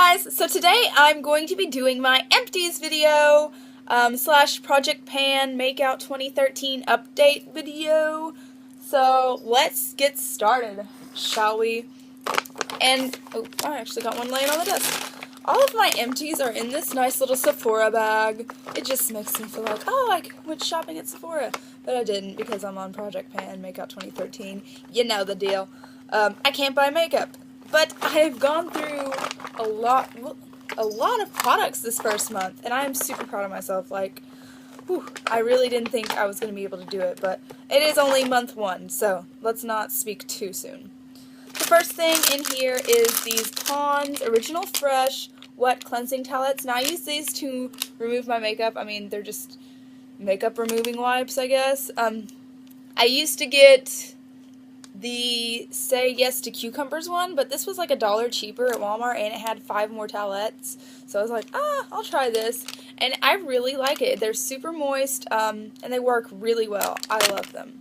guys, so today I'm going to be doing my Empties video slash Project Pan Makeout 2013 update video. So let's get started, shall we? And, oh, I actually got one laying on the desk. All of my Empties are in this nice little Sephora bag. It just makes me feel like, oh, I went shopping at Sephora. But I didn't because I'm on Project Pan Makeout 2013. You know the deal. I can't buy makeup. But I've gone through a lot of products this first month, and I'm super proud of myself. Like, whew, I really didn't think I was going to be able to do it, but it is only month 1, so let's not speak too soon. The first thing in here is these Pond's Original Fresh Wet Cleansing Towelettes. Now, I use these to remove my makeup. I mean, they're just makeup removing wipes, I guess. I used to get the Say Yes to Cucumbers one, but this was like $1 cheaper at Walmart, and it had 5 more towelettes. So I was like, I'll try this. And I really like it. They're super moist, and they work really well. I love them.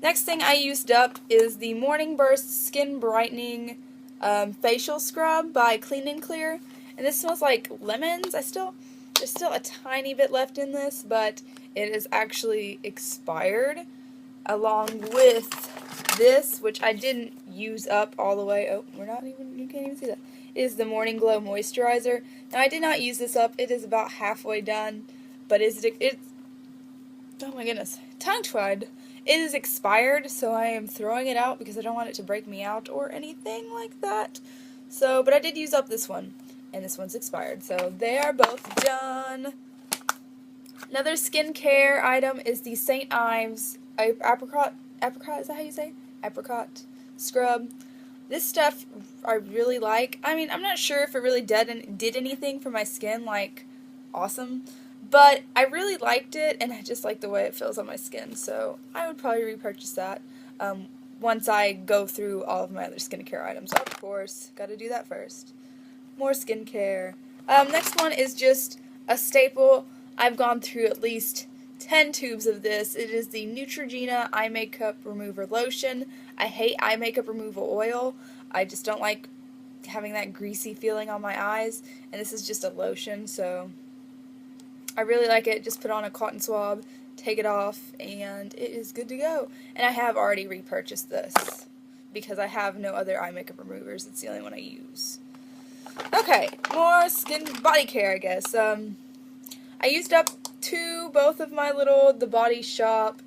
Next thing I used up is the Morning Burst Skin Brightening Facial Scrub by Clean & Clear. And this smells like lemons. There's still a tiny bit left in this, but it is actually expired, along with this, which I didn't use up all the way. Oh, you can't even see that. It is the Morning Glow Moisturizer. Now, I did not use this up. It is about halfway done, but it's oh my goodness, tongue-tied. It is expired, so I am throwing it out because I don't want it to break me out or anything like that. So, but I did use up this one, and this one's expired. So they are both done. Another skincare item is the St. Ives apricot, is that how you say? Apricot scrub. This stuff I really like. I mean, I'm not sure if it really did anything for my skin, like, awesome. But I really liked it, and I just like the way it feels on my skin. So I would probably repurchase that once I go through all of my other skincare items. Of course, got to do that first. More skincare. Next one is just a staple. I've gone through at least 10 tubes of this. It is the Neutrogena Eye Makeup Remover Lotion. I hate eye makeup removal oil. I just don't like having that greasy feeling on my eyes. And this is just a lotion, so I really like it. Just put on a cotton swab, take it off, and it is good to go. And I have already repurchased this because I have no other eye makeup removers. It's the only one I use. Okay, more body care, I guess. I used up both of my The Body Shop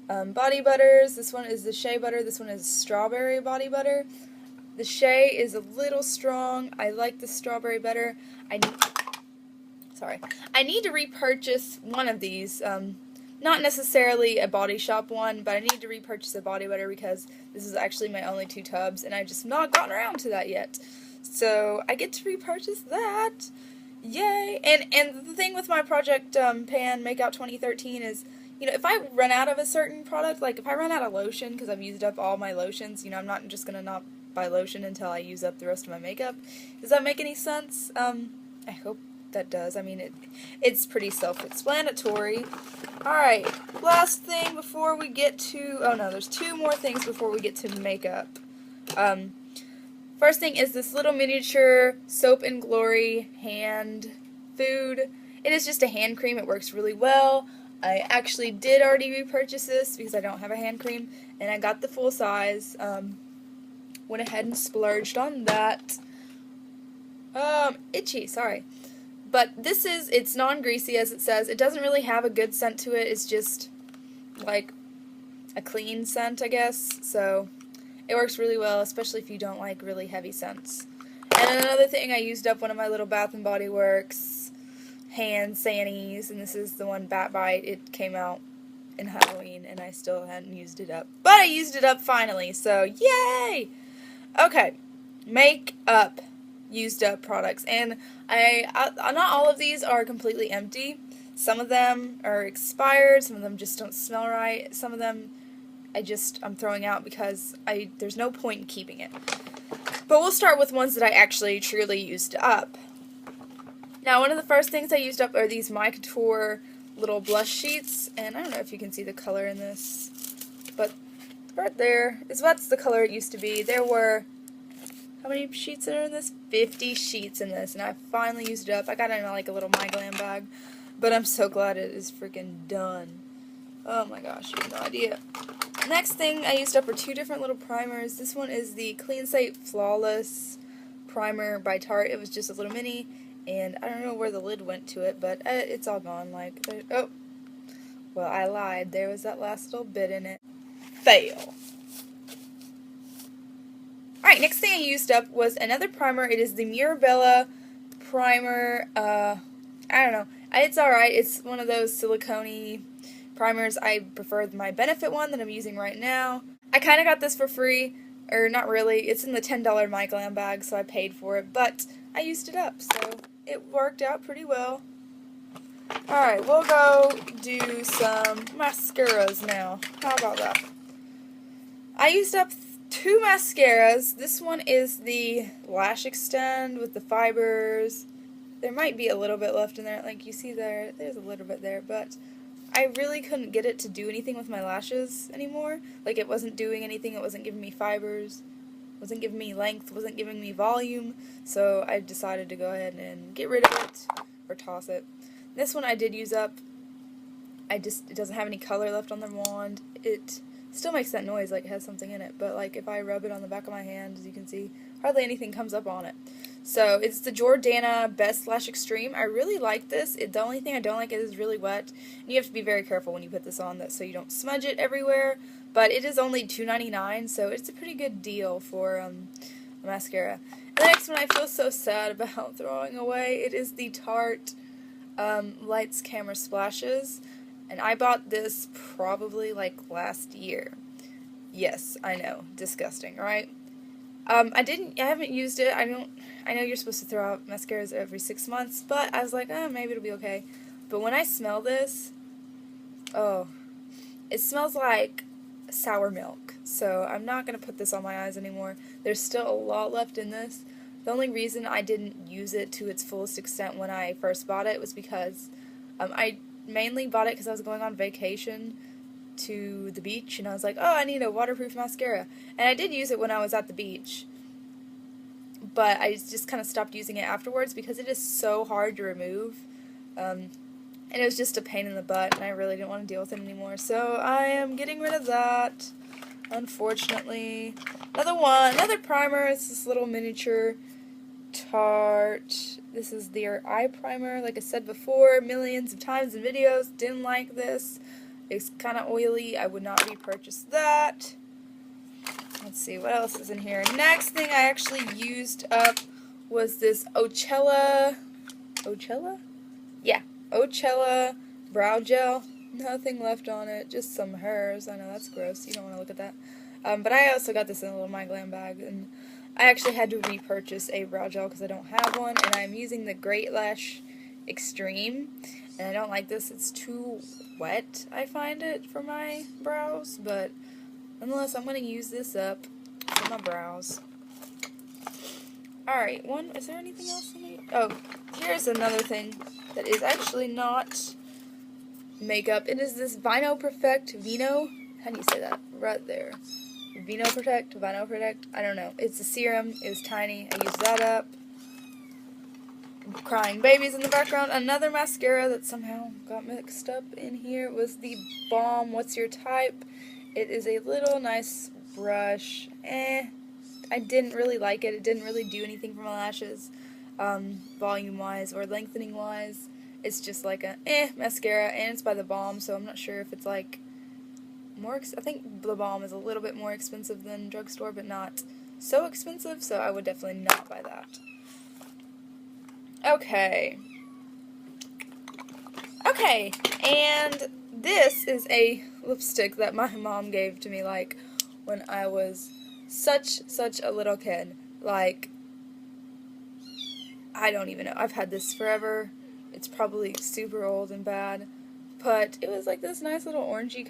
body butters. This one is the Shea Butter. This one is Strawberry Body Butter. The Shea is a little strong. I like the Strawberry better. I need to repurchase one of these. Not necessarily a Body Shop one, but I need to repurchase a body butter because this is actually my only 2 tubs, and I've just not gotten around to that yet. So I get to repurchase that. Yay! And the thing with my Project Pan Makeout 2013 is, you know, if I run out of a certain product, like if I run out of lotion because I've used up all my lotions, you know, I'm not just going to not buy lotion until I use up the rest of my makeup. Does that make any sense? I hope that does. I mean, it's pretty self-explanatory. Alright, last thing before we get to, oh no, there's 2 more things before we get to makeup. First thing is this little miniature Soap and Glory hand food. It is just a hand cream. It works really well. I actually did already repurchase this because I don't have a hand cream, and I got the full size. Went ahead and splurged on that. Itchy, sorry. But it's non-greasy, as it says. It doesn't really have a good scent to it. It's just like a clean scent, I guess. So it works really well, especially if you don't like really heavy scents. And another thing, I used up one of my little Bath & Body Works hand sanities, and this is the one Bat Bite. It came out in Halloween, and I still hadn't used it up. But I used it up finally, so yay! Okay, makeup used up products, and not all of these are completely empty. Some of them are expired, some of them just don't smell right, some of them I'm throwing out because there's no point in keeping it. But we'll start with ones that I actually truly used up. Now, one of the first things I used up are these Makeout little blush sheets, and I don't know if you can see the color in this, but right there that's the color it used to be. There were How many sheets are in this? 50 sheets in this, and I finally used it up. I got it in like a little My Glam bag, but I'm so glad it is freaking done. Oh my gosh, you have no idea. Next thing I used up are two different little primers. This one is the Clean Slate Flawless Primer by Tarte. It was just a little mini, and I don't know where the lid went to it, but it's all gone. Like, oh, well, I lied. There was that last little bit in it. Fail. Alright, next thing I used up was another primer. It is the Mirabella primer. I don't know. It's alright. It's one of those silicone primers. I prefer my Benefit one that I'm using right now. I kind of got this for free, or not really. It's in the $10 My Glam bag, so I paid for it, but I used it up, so it worked out pretty well. Alright, we'll go do some mascaras now. How about that? I used up two mascaras. This one is the Lash Extend with the fibers. There might be a little bit left in there, like you see there. There's a little bit there, but I really couldn't get it to do anything with my lashes anymore. Like, it wasn't doing anything. It wasn't giving me fibers, wasn't giving me length, wasn't giving me volume. So I decided to go ahead and get rid of it or toss it. This one I did use up. It doesn't have any color left on the wand. It still makes that noise like it has something in it, but like if I rub it on the back of my hand, as you can see, hardly anything comes up on it. So it's the Jordana Best Lash Extreme. I really like this. The only thing I don't like is it's really wet, and you have to be very careful when you put this on that so you don't smudge it everywhere. But it is only $2.99, so it's a pretty good deal for a mascara. And the next one I feel so sad about throwing away. It is the Tarte Lights Camera Splashes. And I bought this probably like last year. Yes, I know, disgusting, right? I haven't used it. I know you're supposed to throw out mascaras every 6 months, but I was like, oh, maybe it'll be okay. But when I smell this, oh, it smells like sour milk. So I'm not going to put this on my eyes anymore. There's still a lot left in this. The only reason I didn't use it to its fullest extent when I first bought it was because I mainly bought it because I was going on vacation to the beach, and I was like, oh, I need a waterproof mascara. And I did use it when I was at the beach, but I just kind of stopped using it afterwards because it is so hard to remove, and it was just a pain in the butt, and I really didn't want to deal with it anymore. So I am getting rid of that, unfortunately. Another primer. It's this little miniature Tarte. This is their eye primer. Like I said before, millions of times in videos, didn't like this. It's kind of oily. I would not repurchase that. Let's see, what else is in here? Next thing I actually used up was this Ocella brow gel. Nothing left on it, just some hairs. I know that's gross. You don't want to look at that. But I also got this in a little My Glam bag, and I actually had to repurchase a brow gel because I don't have one, and I'm using the Great Lash Extreme, and I don't like this. It's too wet, I find it, for my brows, but nonetheless, I'm going to use this up for my brows. Alright, is there anything else in here? Oh, here's another thing that is actually not makeup. It is this Vino Protect, how do you say that? Right there. Vino Protect, I don't know. It's a serum. It was tiny. I used that up. Crying babies in the background. Another mascara that somehow got mixed up in here was the Balm What's Your Type. It is a little nice brush. I didn't really like it. It didn't really do anything for my lashes, volume-wise or lengthening-wise. It's just like a mascara, and it's by the Balm, so I'm not sure if it's like I think the Balm is a little bit more expensive than drugstore, but not so expensive, so I would definitely not buy that. Okay, and this is a lipstick that my mom gave to me, like, when I was such a little kid. Like, I don't even know. I've had this forever. It's probably super old and bad, but it was like this nice little orangey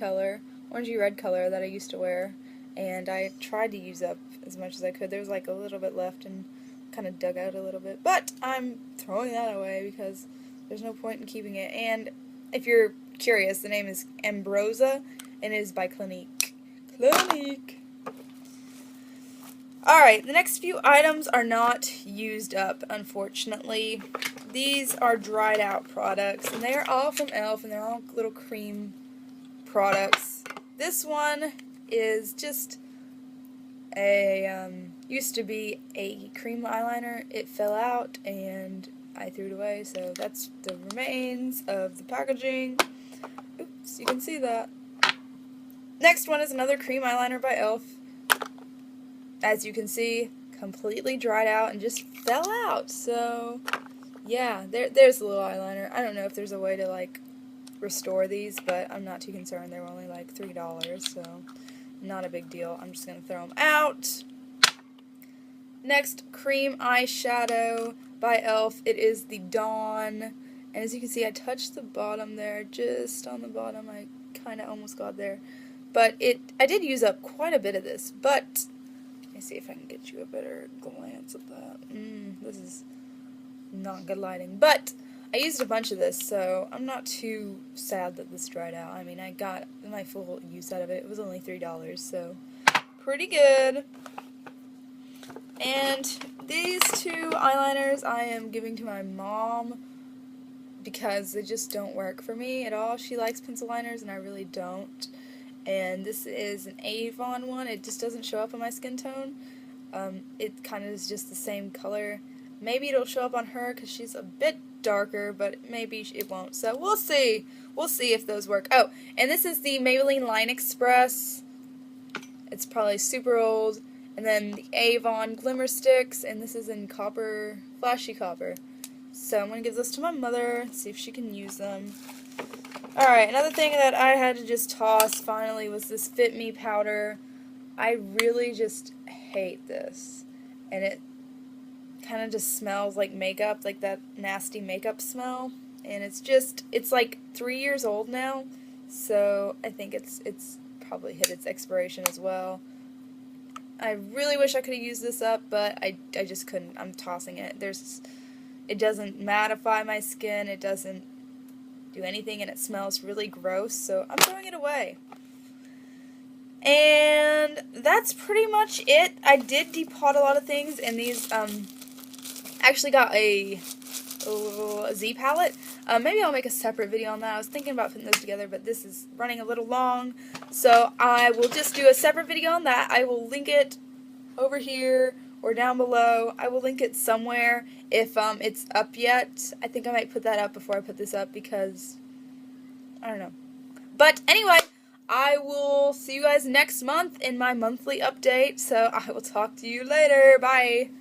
red color that I used to wear, and I tried to use up as much as I could. There was like a little bit left and kind of dug out a little bit, but I'm throwing that away because there's no point in keeping it. And if you're curious, the name is Ambrosia, and it is by Clinique. Alright, the next few items are not used up, unfortunately. These are dried out products, and they are all from e.l.f., and they're all little cream products. This one is just used to be a cream eyeliner. It fell out, and I threw it away, so that's the remains of the packaging. Oops, you can see that. Next one is another cream eyeliner by e.l.f. As you can see, completely dried out and just fell out. So, yeah, there's the little eyeliner. I don't know if there's a way to, like, restore these, but I'm not too concerned. They were only, like, $3, so not a big deal. I'm just going to throw them out. Next, cream eyeshadow by e.l.f. It is the Dawn. And as you can see, I touched the bottom there, just on the bottom. I kind of almost got there. But I did use up quite a bit of this, but let me see if I can get you a better glance at that. This is not good lighting. But I used a bunch of this, so I'm not too sad that this dried out. I mean, I got my full use out of it. It was only $3, so pretty good. And these two eyeliners I am giving to my mom because they just don't work for me at all. She likes pencil liners, and I really don't. And this is an Avon one. It just doesn't show up on my skin tone. It kind of is just the same color. Maybe it'll show up on her because she's a bit darker, but maybe it won't. So we'll see. We'll see if those work. Oh, and this is the Maybelline Line Express. It's probably super old. And then the Avon Glimmer Sticks, and this is in copper, flashy copper. So I'm going to give this to my mother, see if she can use them. Alright, another thing that I had to just toss finally was this Fit Me powder. I really just hate this. And it kind of just smells like makeup, like that nasty makeup smell. And it's like 3 years old now, so I think it's probably hit its expiration as well. I really wish I could have used this up, but I just couldn't. I'm tossing it. It doesn't mattify my skin, it doesn't do anything, and it smells really gross, so I'm throwing it away. And that's pretty much it. I did depot a lot of things, and these actually got a Z palette. Maybe I'll make a separate video on that. I was thinking about putting those together, but this is running a little long, so I will just do a separate video on that. I will link it over here or down below. I will link it somewhere if it's up yet. I think I might put that up before I put this up because I don't know. But anyway, I will see you guys next month in my monthly update, so I will talk to you later. Bye!